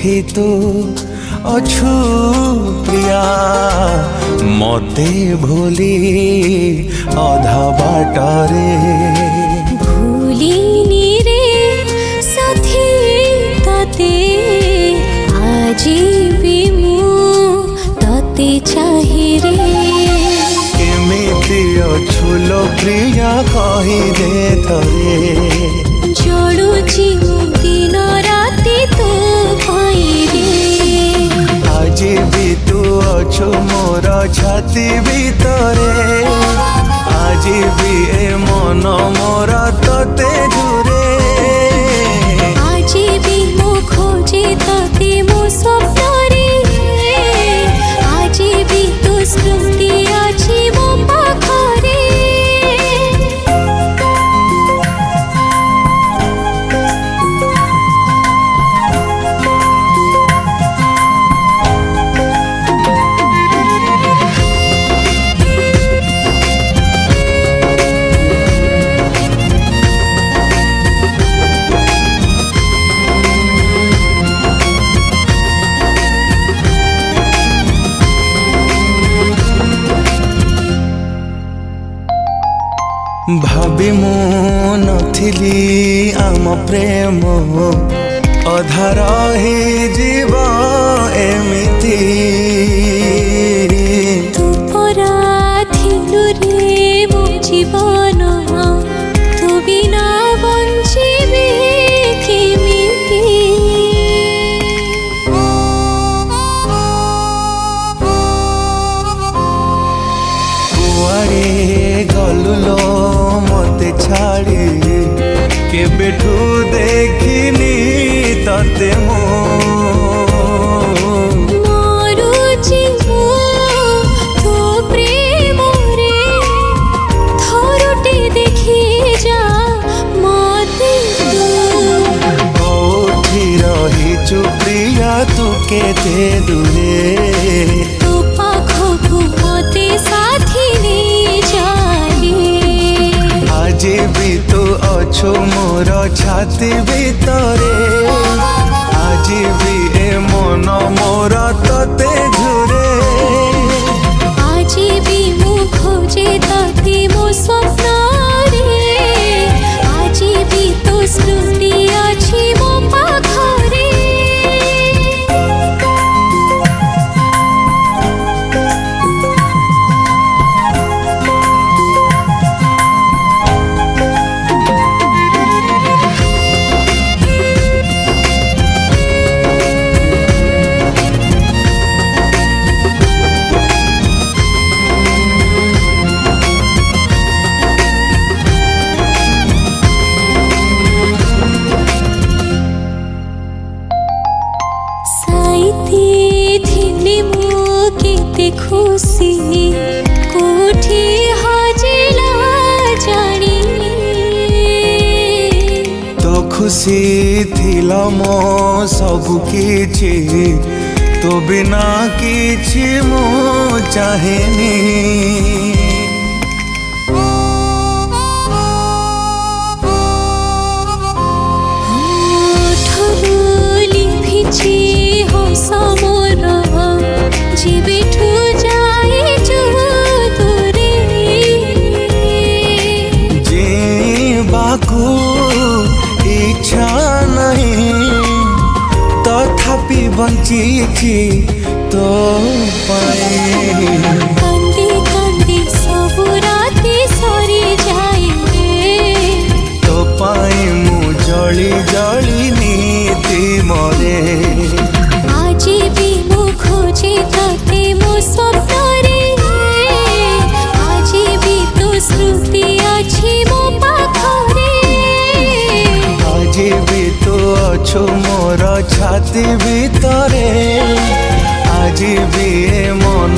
जोठी तू अछु प्रिया मते भूली अधा बाटरे भूलिनी रे साथी तते आजी भी मु तते चाहि रे केमिति अछु लो प्रिया कहि दे थरे जोड़ुची दिन राति तो पाई रे आज भी तू अछु मोर छाती भीतरे आज भी ए मन मोर तते झुरे आज भी मो खोजे तते मो स्वप्नरे आज भी तो स्मृति अछि मो पाखरे भाभी मु नथिली आम प्रेम अधा रही जीव एमिति तू परा थिलु रे मो जीवन तू बिना बंचिबे केमिति कुआरे गलुलो मते छाड़ी के बेठू देखिनी तते मो मरुची मु तो प्रेम रे थरुटे देखि जा मते कोठी रही चुप्रिया तू केते दूरे तो पाखो मते साथी ने जाले आज भी तू अछु मोर छाती भीतरे आज भी ए मन मोर तते झुरे आज भी मु खोजे तते मो स्वप्न रे आज भी तो स्मृति अछि मो पाखरे खुशी कोठी हजिला जानी तो खुशी थिला मो सब किछि तो बिना किछि मो चाहेनी ठरुली भिची हो समोर जीविठु जाए जो दूरे जीवाकू इच्छा नहीं तथापि बंचिछि तो पाए कांदी कांदी सब राति सरी जाए तो पाए मु जली जली नीति मरे आज भी मु खोजे तते मो स्वप्न रे आज भी तो स्मृति अछि मो पाखरे आज भी तो अछु मोर छाती भीतरे आज भी ए मन